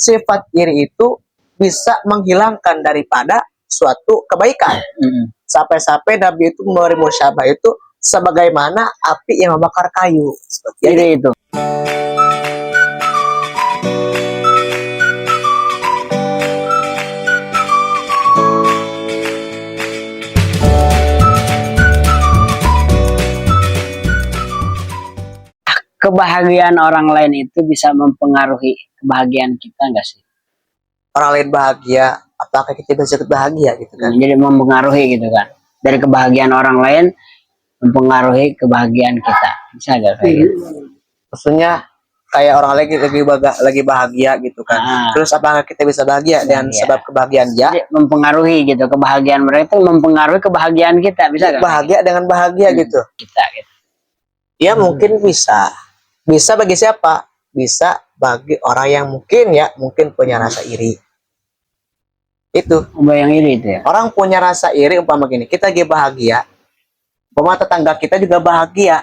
sifat iri itu bisa menghilangkan daripada suatu kebaikan. Sampai-sampai Nabi itu memberi musyabah itu sebagaimana api yang membakar kayu. Iri itu. Kebahagiaan orang lain itu bisa mempengaruhi kebahagiaan kita nggak sih? Orang lain bahagia, apakah kita bisa ikut bahagia gitu kan? Jadi mempengaruhi gitu kan. Dari kebahagiaan orang lain mempengaruhi kebahagiaan kita. Bisa nggak kayak gitu? Maksudnya kayak orang lagi bahagia gitu kan. Terus apakah kita bisa bahagia dengan sebab kebahagiaan dia? Jadi mempengaruhi gitu. Kebahagiaan mereka itu mempengaruhi kebahagiaan kita. Bisa nggak? Bahagia dengan bahagia gitu. Kita gitu. Ya mungkin bisa. Bisa bagi siapa? Bisa bagi orang yang mungkin punya rasa iri. Itu. Yang iri itu ya. Orang punya rasa iri umpama gini, kita lagi bahagia. Umpama tetangga kita juga bahagia.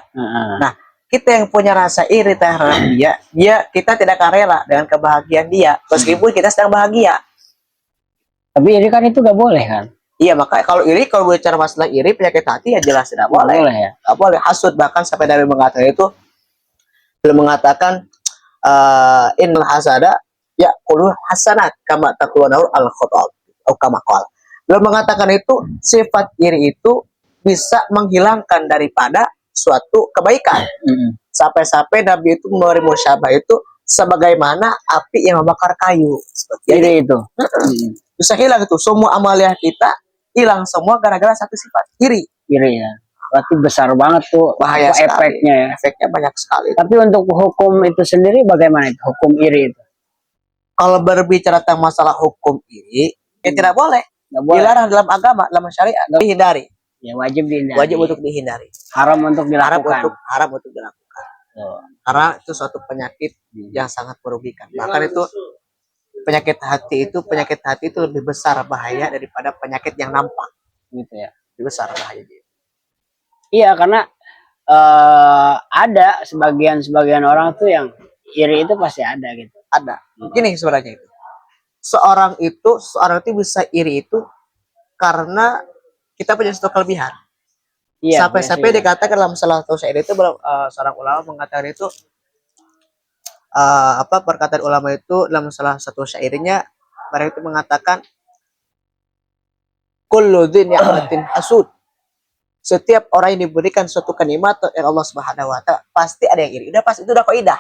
Nah, kita yang punya rasa iri terhadap dia kita tidak akan rela dengan kebahagiaan dia meskipun kita sedang bahagia. Tapi iri kan itu gak boleh kan? Iya, makanya kalau bicara masalah iri penyakit hati ya jelas tidak boleh. Ya? Gak boleh. Hasud, bahkan sampai Nabi mengatakan itu, belum mengatakan innal hasada ya qulu hasanat kama taquluna al khotob atau kama qala. Belum mengatakan itu sifat iri itu bisa menghilangkan daripada suatu kebaikan. Sampai-sampai Nabi itu memberi musyabah itu sebagaimana api yang membakar kayu. Iri itu. Bisa hilang itu. Semua amaliah kita hilang semua gara-gara satu sifat, iri. Iri ya. Berarti besar banget tuh bahaya efeknya ya. Efeknya banyak sekali. Tapi untuk hukum itu sendiri bagaimana itu? Hukum iri itu? Kalau berbicara tentang masalah hukum iri, ya tidak boleh. Dilarang dalam agama, dalam syariat. Dihindari. Ya wajib dihindari. Wajib untuk dihindari. Haram untuk dilakukan. Haram untuk dilakukan. Karena itu suatu penyakit yang sangat merugikan. Bahkan itu penyakit hati itu lebih besar bahaya daripada penyakit yang nampak. Gitu ya. Lebih besar bahaya dia. Iya, karena ada sebagian orang tuh yang iri itu pasti ada gitu. Ada. Gini sebenarnya itu. Seorang itu bisa iri itu karena kita punya suatu kelebihan. Iya, sampai dikatakan dalam salah satu syair itu seorang ulama mengatakan itu perkataan ulama itu dalam salah satu syairnya mereka itu mengatakan kullu dzin ni'matin hasud. Setiap orang yang diberikan suatu kenikmatan oleh Allah Subhanahu wa taala pasti ada yang iri. Itu udah kaidah.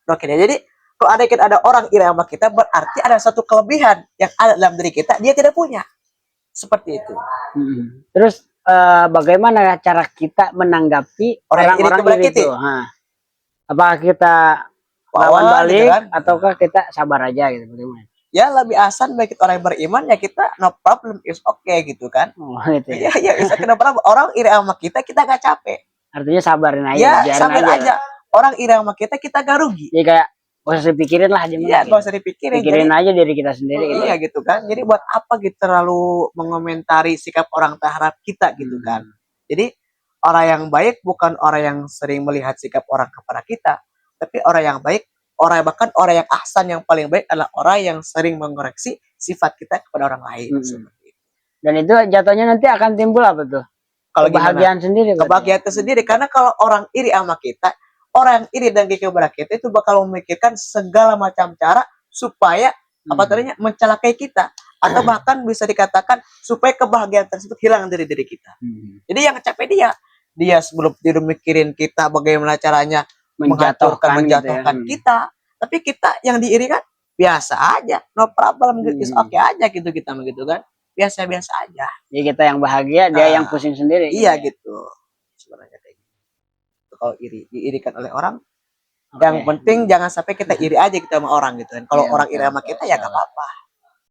Oke, jadi kalau ada orang iri sama kita berarti ada satu kelebihan yang ada dalam diri kita dia tidak punya. Seperti itu. Terus bagaimana cara kita menanggapi orang-orang iri itu? Apakah kita lawan balik gitu kan? Ataukah kita sabar aja gitu? Bagaimana? Ya lebih asan bagi orang yang beriman ya kita no problem, is okay gitu kan. Gitu ya. Ya bisa kenapa orang iri sama kita gak capek. Artinya sabarin aja. Ya sabar aja. Orang iri sama kita gak rugi. Jadi kayak gak usah dipikirin lah aja. Iya gak usah dipikirin. Pikirin aja diri kita sendiri. Iya gitu kan. Jadi buat apa kita terlalu mengomentari sikap orang terhadap kita gitu kan. Jadi orang yang baik bukan orang yang sering melihat sikap orang kepada kita, tapi orang yang baik, bahkan orang yang ahsan yang paling baik adalah orang yang sering mengoreksi sifat kita kepada orang lain. Dan itu jatuhnya nanti akan timbul apa tuh? Kalau kebahagiaan sendiri. Kebahagiaan sendiri, karena kalau orang iri sama kita, orang yang iri dan kepada kita itu bakal memikirkan segala macam cara supaya mencelakai kita, atau bahkan bisa dikatakan supaya kebahagiaan tersebut hilang dari diri kita. Jadi yang capek dia sebelum tidur mikirin kita bagaimana caranya menjatuhkan kita, tapi kita yang diiri kan biasa aja, no problem, is okay aja gitu kita begitu kan, biasa aja. Jadi kita yang bahagia, dia yang pusing sendiri. Iya gitu sebenarnya kayak gitu. Kalau diirikan oleh orang, yang penting jangan sampai kita iri aja kita sama orang gitu kan. Kalau orang iri sama kita ya gak apa-apa.